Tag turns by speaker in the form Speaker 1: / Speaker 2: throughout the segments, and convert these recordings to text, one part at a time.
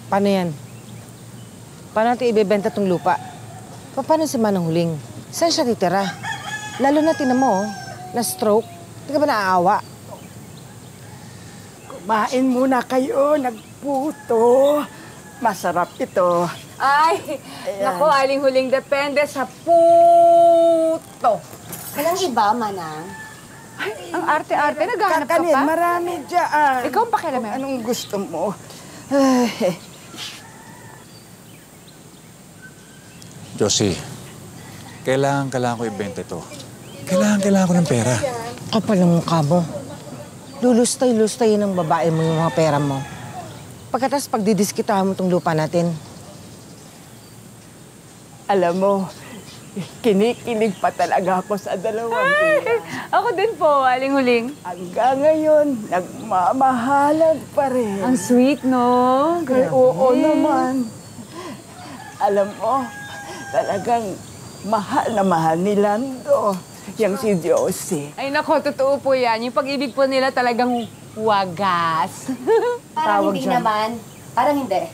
Speaker 1: Paano yan? Paano natin ibebenta tong lupa? Paano si Manang Huling? Saan siya titira? Lalo na tinan mo, na-stroke. Hindi ka ba naaawa?
Speaker 2: Kumain muna kayo, nagputo. Masarap ito.
Speaker 3: Ay, naku, Aling Huling, depende sa puto.
Speaker 4: Walang iba, Manang.
Speaker 3: Ay, ang arte-arte, naghahanap ka
Speaker 2: Kakanin,
Speaker 3: pa?
Speaker 2: marami dyan.
Speaker 3: Ikaw ang pakialaman.
Speaker 2: Anong gusto mo? Ay.
Speaker 5: Josie, kailangan ko ibenta ito. Kailangan ko ng pera.
Speaker 1: Kapal ang mukha mo. Lulustay-lustay ng babae mo yung mga pera mo. Pagkatapos pagdidiskitahan mo itong lupa natin.
Speaker 2: Alam mo, kinikilig pa talaga ako sa dalawang iyan.
Speaker 3: Ako din po, Aling Huling.
Speaker 2: Hanggang ngayon, nagmamahalan pa rin.
Speaker 3: Ang sweet, no?
Speaker 2: Ay, oo naman. Alam mo, talagang mahal na mahal ni Lando. Yang si Josie.
Speaker 3: Ay, nako, totoo po yan. Yung pag-ibig po nila talagang wagas.
Speaker 4: Parang hindi naman. Parang hindi.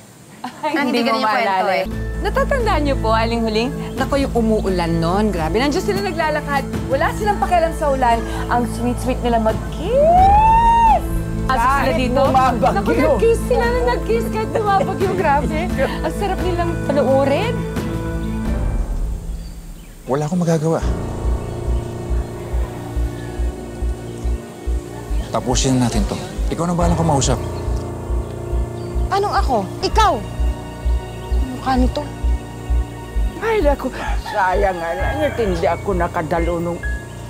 Speaker 3: Ay,
Speaker 4: hindi
Speaker 3: mo
Speaker 4: ganyan yung kwento
Speaker 3: maalala
Speaker 4: eh.
Speaker 3: Natatandaan niyo po, Aling Huling? Naku, yung umuulan nun. Grabe, nandiyan sila naglalakad. Wala silang pakialam sa ulan. Ang sweet-sweet nila mag-kiss! Asa sila dito?
Speaker 2: bumabagyo.
Speaker 3: Naku, nag-kiss sila na nag-kiss kahit bumabagyo. Grabe. Ang sarap nilang panoorin.
Speaker 5: Wala akong magagawa. Tapusin natin to. Ikaw na balang kumausap.
Speaker 1: Anong ako? Ikaw! Mukha nito.
Speaker 2: Ay, naku, sayang nga lang. Hindi ako nakadalo nung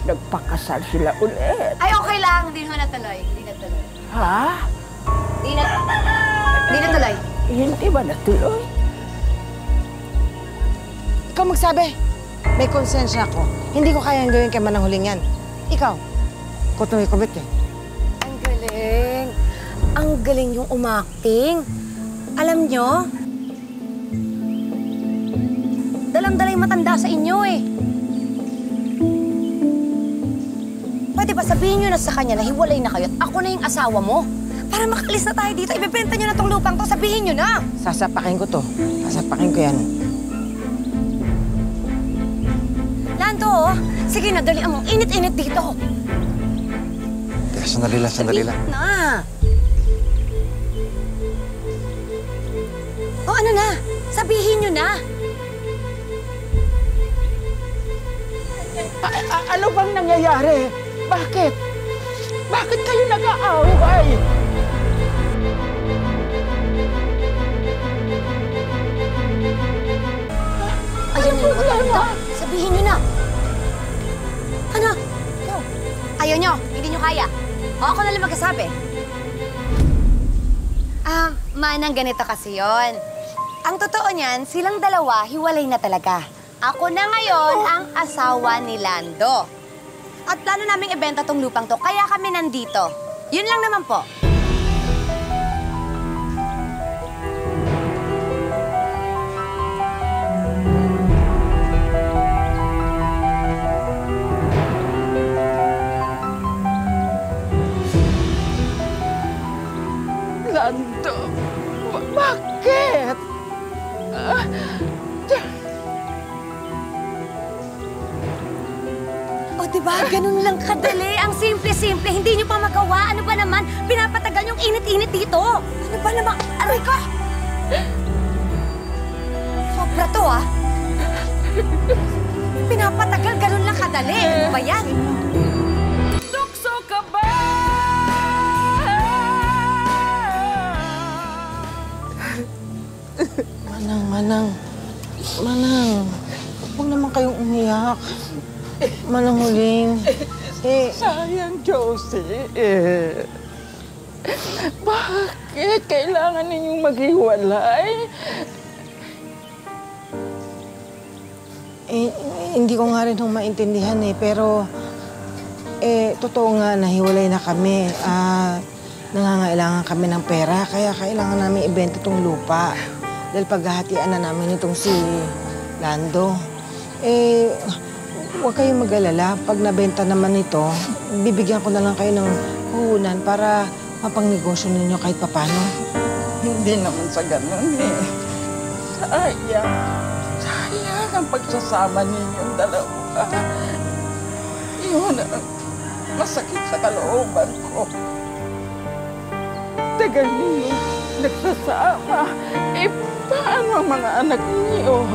Speaker 2: nagpakasal sila ulit.
Speaker 4: Ay, okay lang. Hindi na natuloy. Hindi na tuloy.
Speaker 2: Ha?
Speaker 4: Hindi na tuloy.
Speaker 2: Hindi ba natuloy?
Speaker 1: Ikaw magsabi. May konsensya ako. Hindi ko kayang gawin kay Manang Huling yan. Ikaw, kutong ikubit eh.
Speaker 4: Ang galing. Ang galing yung umakting. Alam nyo, dalang-dala yung matanda sa inyo eh. Pwede ba sabihin nyo na sa kanya na hiwalay na kayo at ako na yung asawa mo? Para makalis na tayo dito, ibebenta nyo na tong lupang to, sabihin nyo na!
Speaker 1: Sasapakin ko to. Sasapakin ko yan.
Speaker 4: Lando, sige na, dali mo. Init-init dito.
Speaker 5: Teka, sandali lang.
Speaker 4: Sabihin na. O ano na? Sabihin nyo na.
Speaker 2: Ano bang nangyayari? Bakit? Bakit kayo nag-aaway?
Speaker 4: Ayaw nyo matanda. Sabihin nyo na. Ano? Ayaw nyo? Hindi nyo kaya? O ako na lang magkasabi. Manang ganito kasi yon. Ang totoo niyan, silang dalawa, hiwalay na talaga. Ako na ngayon ang asawa ni Lando. At plano naming ibenta tong lupang to, kaya kami nandito. Yun lang naman po.
Speaker 2: Lando, bakit?
Speaker 4: O diba, ganun lang kadali. Ang simple-simple, hindi nyo pa magawa. Ano ba naman? Pinapatagal yung init-init dito. Ano ba naman? Aray ko! Sobra to, ah. Pinapatagal, ganun lang kadali. Ano ba yan?
Speaker 3: Tukso ka ba?
Speaker 1: Manang. Huwag naman kayong umiyak. Manang Huling.
Speaker 2: Sayang, Josie. Bakit kailangan ninyong maghiwalay?
Speaker 1: Hindi ko nga rin maintindihan eh, pero totoo nga nahiwalay na kami. Nangangailangan kami ng pera, kaya kailangan namin ibenta tong lupa. Dahil paghahatian na namin itong si Lando. Huwag kayong mag-alala. Pag nabenta naman ito, bibigyan ko na lang kayo ng puhunan para mapangnegosyo ninyo kahit papano.
Speaker 2: Hindi naman sa ganun eh. Sayang ang pagsasama ninyong dalawa. Yun ang masakit sa kalooban ko. Tagal ninyo nagsasama. Eh, paano ang mga anak niyo?